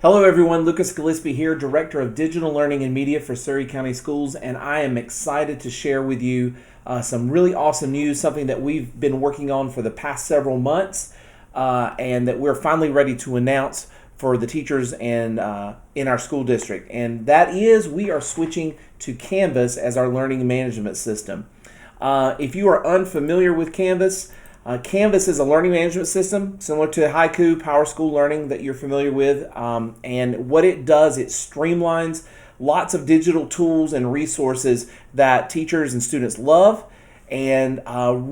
Hello everyone, Lucas Gillespie here, Director of Digital Learning and Media for Surrey County Schools, and I am excited to share with you some really awesome news, something that we've been working on for the past several months and that we're finally ready to announce for the teachers and in our school district. And that is, we are switching to Canvas as our learning management system. If you are unfamiliar with Canvas, Canvas is a learning management system similar to haiku, Power School Learning that you're familiar with. And what it does, it streamlines lots of digital tools and resources that teachers and students love, and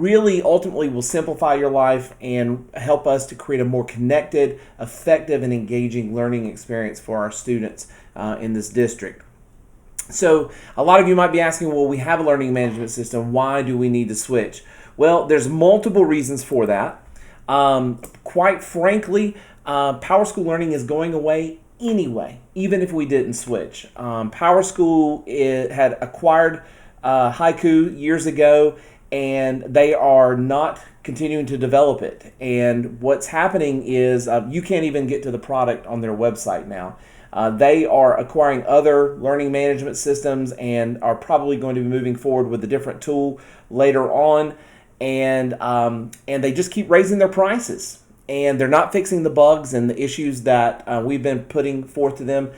really ultimately will simplify your life and help us to create a more connected, effective, and engaging learning experience for our students in this district. So a lot of you might be asking, well, we have a learning management system. Why do we need to switch? Well, there's multiple reasons for that. Quite frankly, Power School Learning is going away anyway, even if we didn't switch. Power School had acquired haiku years ago, and they are not continuing to develop it. And what's happening is you can't even get to the product on their website now. They are acquiring other learning management systems and are probably going to be moving forward with a different tool later on. And they just keep raising their prices, and they're not fixing the bugs and the issues that we've been putting forth to them.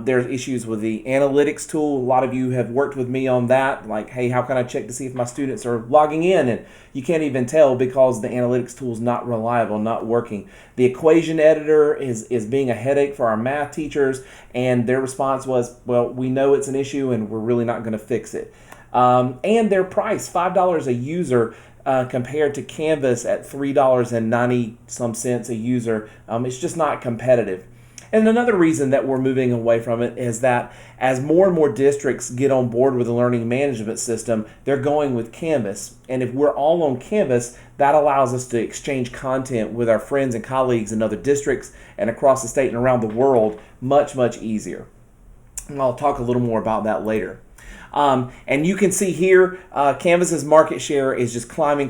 There's issues with the analytics tool. A lot of you have worked with me on that, like, hey, how can I check to see if my students are logging in? And you can't even tell because the analytics tool is not reliable, not working. The equation editor is being a headache for our math teachers, and their response was, well, we know it's an issue and we're really not going to fix it. And their price, $5 a user, compared to Canvas at $3.90 some cents a user, it's just not competitive. And another reason that we're moving away from it is that as more and more districts get on board with the learning management system, they're going with Canvas. And if we're all on Canvas, that allows us to exchange content with our friends and colleagues in other districts and across the state and around the world much, much easier. And I'll talk a little more about that later. And you can see here, Canvas's market share is just climbing.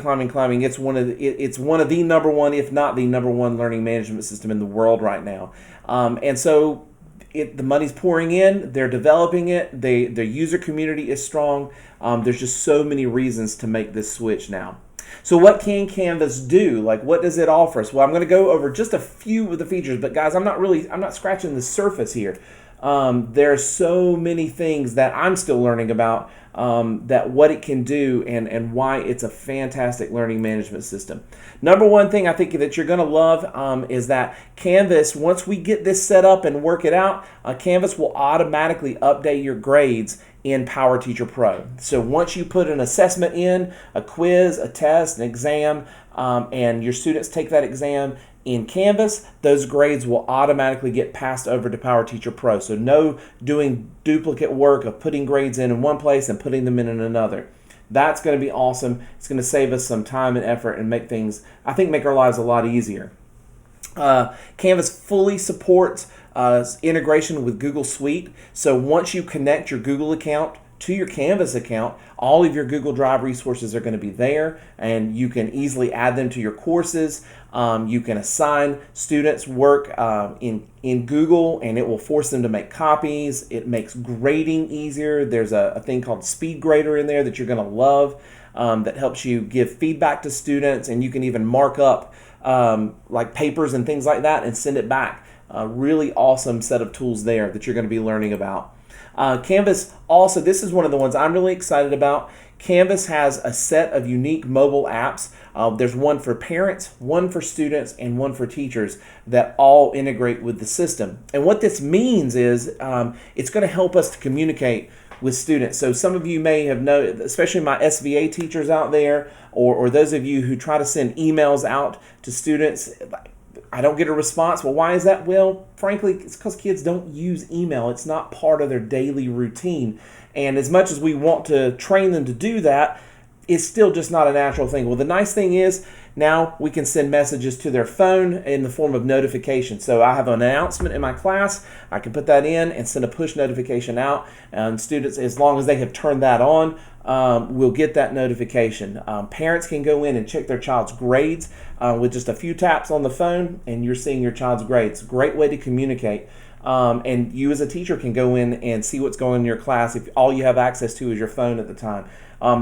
It's one of the number one, if not the number one, learning management system in the world right now. And so the money's pouring in. They're developing it. Their user community is strong. There's just so many reasons to make this switch now. So what can Canvas do? Like, what does it offer us? Well, I'm going to go over just a few of the features, but guys, I'm not scratching the surface here. There are so many things that I'm still learning about, that what it can do and why it's a fantastic learning management system. Number one thing I think that you're going to love is that Canvas, once we get this set up and work it out, Canvas will automatically update your grades in Power Teacher Pro. So once you put an assessment in, a quiz, a test, an exam, and your students take that exam in Canvas, those grades will automatically get passed over to Power Teacher Pro. So no doing duplicate work of putting grades in one place and putting them in another. That's going to be awesome. It's going to save us some time and effort and make our lives a lot easier. Canvas fully supports integration with Google Suite. So once you connect your Google account to your Canvas account, all of your Google Drive resources are going to be there, and you can easily add them to your courses. You can assign students work in Google, and it will force them to make copies. It makes grading easier. There's a thing called Speed Grader in there that you're going to love, that helps you give feedback to students, and you can even mark up like papers and things like that and send it back. A really awesome set of tools there that you're going to be learning about. Canvas also, this is one of the ones I'm really excited about. Canvas has a set of unique mobile apps. There's one for parents, one for students, and one for teachers that all integrate with the system. And what this means is it's going to help us to communicate with students. So some of you may have known, especially my SVA teachers out there, or those of you who try to send emails out to students, I don't get a response. Well, why is that? Well, frankly, it's because kids don't use email. It's not part of their daily routine. And as much as we want to train them to do that, it's still just not a natural thing. Well, the nice thing is now we can send messages to their phone in the form of notification. So I have an announcement in my class. I can put that in and send a push notification out. And students, as long as they have turned that on, will get that notification. Parents can go in and check their child's grades with just a few taps on the phone, and you're seeing your child's grades. Great way to communicate. And you as a teacher can go in and see what's going on in your class if all you have access to is your phone at the time.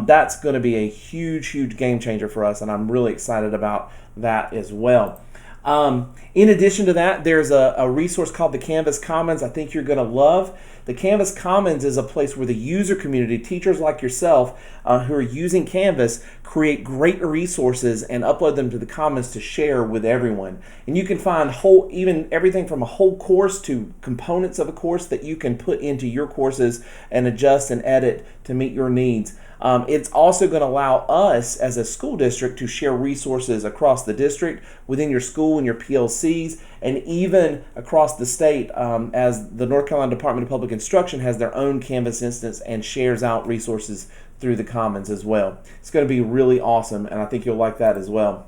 That's going to be a huge game changer for us, and I'm really excited about that as well. In addition to that, there's a resource called the Canvas Commons I think you're going to love. The Canvas Commons is a place where the user community, teachers like yourself who are using Canvas, create great resources and upload them to the Commons to share with everyone. And you can find even everything from a whole course to components of a course that you can put into your courses and adjust and edit to meet your needs. It's also going to allow us as a school district to share resources across the district, within your school and your PLCs, and even across the state, as the North Carolina Department of Public Instruction has their own Canvas instance and shares out resources through the Commons as well. It's going to be really awesome, and I think you'll like that as well.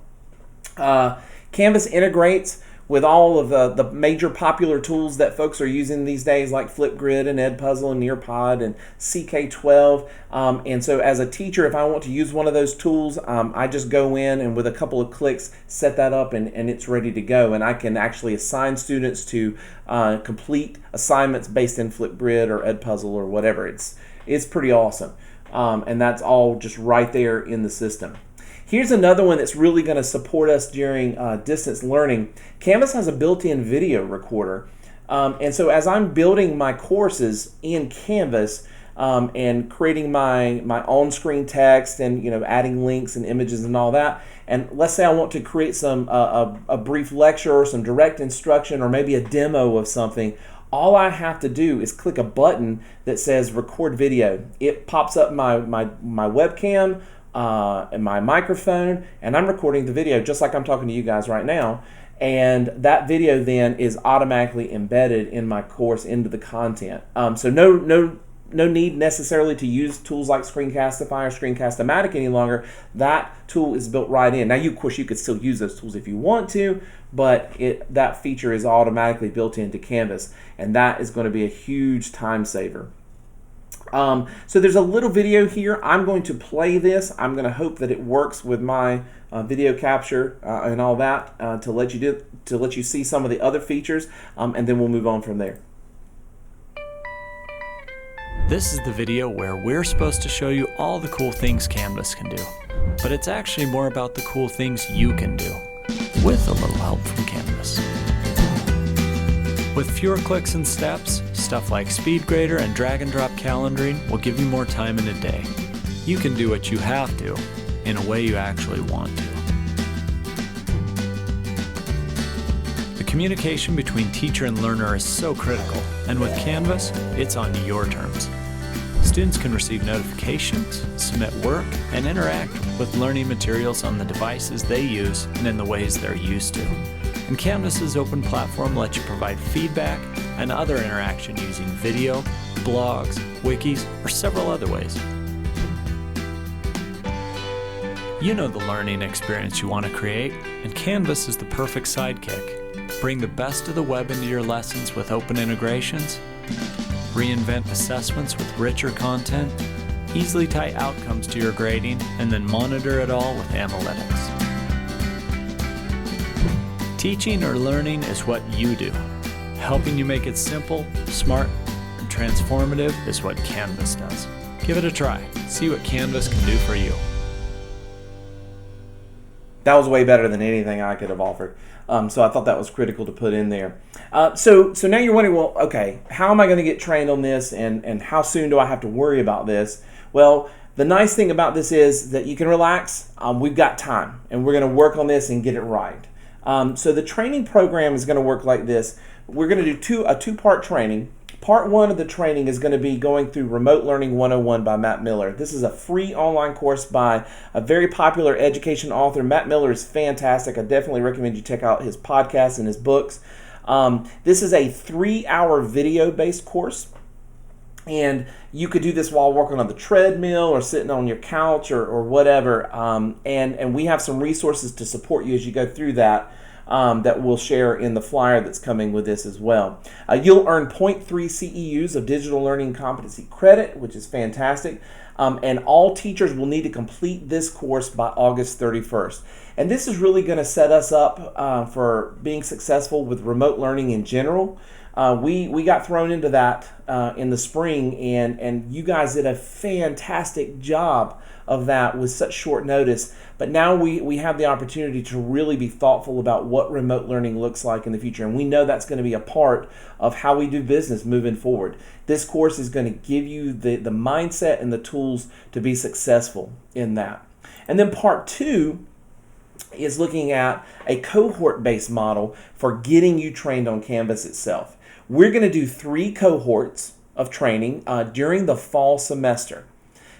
Canvas integrates with all of the major popular tools that folks are using these days, like Flipgrid and Edpuzzle and Nearpod and CK12. And so as a teacher, if I want to use one of those tools, I just go in and with a couple of clicks set that up, and it's ready to go. And I can actually assign students to complete assignments based in Flipgrid or Edpuzzle or whatever. It's pretty awesome. And that's all just right there in the system. Here's another one that's really going to support us during distance learning. Canvas has a built-in video recorder. And so as I'm building my courses in Canvas and creating my on-screen text and adding links and images and all that, and let's say I want to create some a brief lecture or some direct instruction or maybe a demo of something, all I have to do is click a button that says record video. It pops up my webcam and my microphone, and I'm recording the video just like I'm talking to you guys right now, and that video then is automatically embedded in my course into the content. So no need necessarily to use tools like Screencastify or Screencast-O-Matic any longer. That tool is built right in. Now, of course, you could still use those tools if you want to, but that feature is automatically built into Canvas, and that is going to be a huge time saver. So there's a little video here. I'm going to play this. I'm going to hope that it works with my video capture and all that to let you see some of the other features, and then we'll move on from there. This is the video where we're supposed to show you all the cool things Canvas can do, but it's actually more about the cool things you can do, with a little help from Canvas. With fewer clicks and steps, stuff like speed grader and drag and drop calendaring will give you more time in a day. You can do what you have to, in a way you actually want to. The communication between teacher and learner is so critical, and with Canvas, it's on your terms. Students can receive notifications, submit work, and interact with learning materials on the devices they use and in the ways they're used to. And Canvas's open platform lets you provide feedback and other interaction using video, blogs, wikis, or several other ways. You know the learning experience you want to create, and Canvas is the perfect sidekick. Bring the best of the web into your lessons with open integrations, reinvent assessments with richer content, easily tie outcomes to your grading, and then monitor it all with analytics. Teaching or learning is what you do. Helping you make it simple, smart, and transformative is what Canvas does. Give it a try. See what Canvas can do for you. That was way better than anything I could have offered. So I thought that was critical to put in there. So now you're wondering, well, okay, how am I going to get trained on this, and how soon do I have to worry about this? Well, the nice thing about this is that you can relax. We've got time, and we're going to work on this and get it right. So the training program is going to work like this. We're going to do a two-part training. Part one of the training is going to be going through Remote Learning 101 by Matt Miller. This is a free online course by a very popular education author. Matt Miller is fantastic. I definitely recommend you check out his podcast and his books. This is a 3-hour video-based course, and you could do this while working on the treadmill or sitting on your couch or whatever. And we have some resources to support you as you go through that. that we'll share in the flyer that's coming with this as well. You'll earn 0.3 CEUs of digital learning competency credit, which is fantastic. And all teachers will need to complete this course by August 31st. And this is really going to set us up for being successful with remote learning in general. We got thrown into that in the spring, and you guys did a fantastic job of that with such short notice. But now we have the opportunity to really be thoughtful about what remote learning looks like in the future. And we know that's going to be a part of how we do business moving forward. This course is going to give you the mindset and the tools to be successful in that. And then part 2 is looking at a cohort-based model for getting you trained on Canvas itself. We're going to do 3 cohorts of training during the fall semester.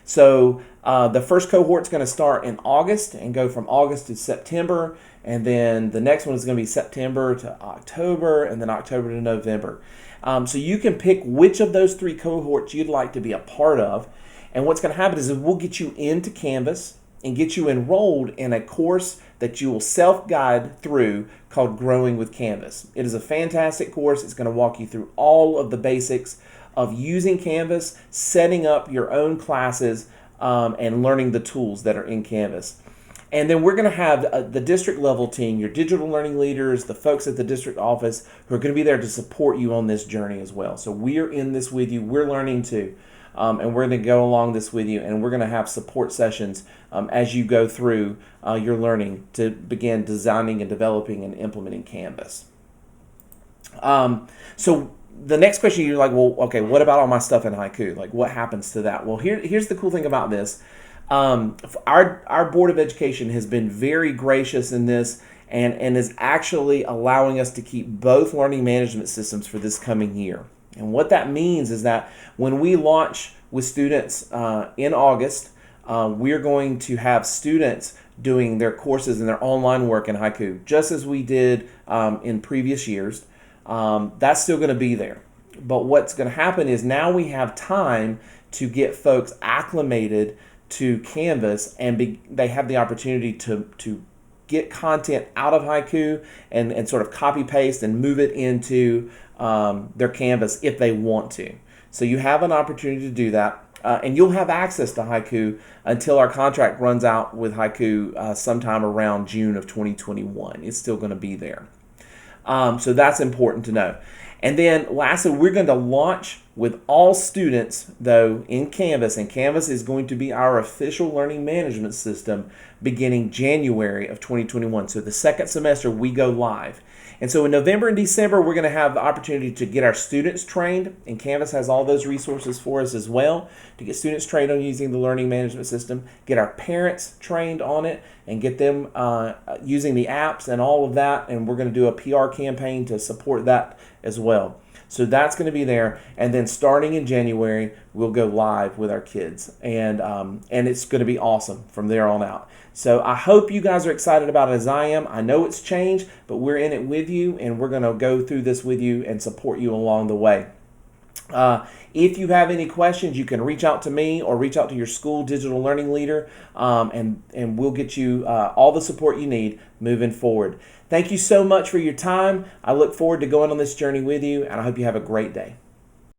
So the first cohort is going to start in August and go from August to September, and then the next one is going to be September to October, and then October to November. So you can pick which of those 3 cohorts you'd like to be a part of, and what's going to happen is we'll get you into Canvas and get you enrolled in a course that you will self-guide through called Growing with Canvas. It is a fantastic course. It's going to walk you through all of the basics of using Canvas, setting up your own classes, and learning the tools that are in Canvas. And then we're going to have the district level team, your digital learning leaders, the folks at the district office who are going to be there to support you on this journey as well. So we're in this with you. We're learning too. And we're going to go along this with you, and we're going to have support sessions as you go through your learning to begin designing and developing and implementing Canvas. So the next question, you're like, well, okay, what about all my stuff in haiku? Like, what happens to that? Well, here's the cool thing about this. Our Board of Education has been very gracious in this and is actually allowing us to keep both learning management systems for this coming year. And what that means is that when we launch with students in August, we're going to have students doing their courses and their online work in haiku, just as we did in previous years. That's still going to be there. But what's going to happen is now we have time to get folks acclimated to Canvas, and they have the opportunity to get content out of haiku and sort of copy paste and move it into their Canvas if they want to. So you have an opportunity to do that, and you'll have access to haiku until our contract runs out with haiku sometime around June of 2021. It's still going to be there. So that's important to know. And then lastly, we're going to launch with all students, though, in Canvas, and Canvas is going to be our official learning management system beginning January of 2021. So the second semester, we go live. And so in November and December, we're going to have the opportunity to get our students trained, and Canvas has all those resources for us as well, to get students trained on using the learning management system, get our parents trained on it, and get them using the apps and all of that, and we're going to do a PR campaign to support that as well. So that's going to be there, and then starting in January, we'll go live with our kids, and it's going to be awesome from there on out. So I hope you guys are excited about it as I am. I know it's changed, but we're in it with you, and we're going to go through this with you and support you along the way. If you have any questions, you can reach out to me or reach out to your school digital learning leader, and we'll get you all the support you need moving forward. Thank you so much for your time. I look forward to going on this journey with you, and I hope you have a great day.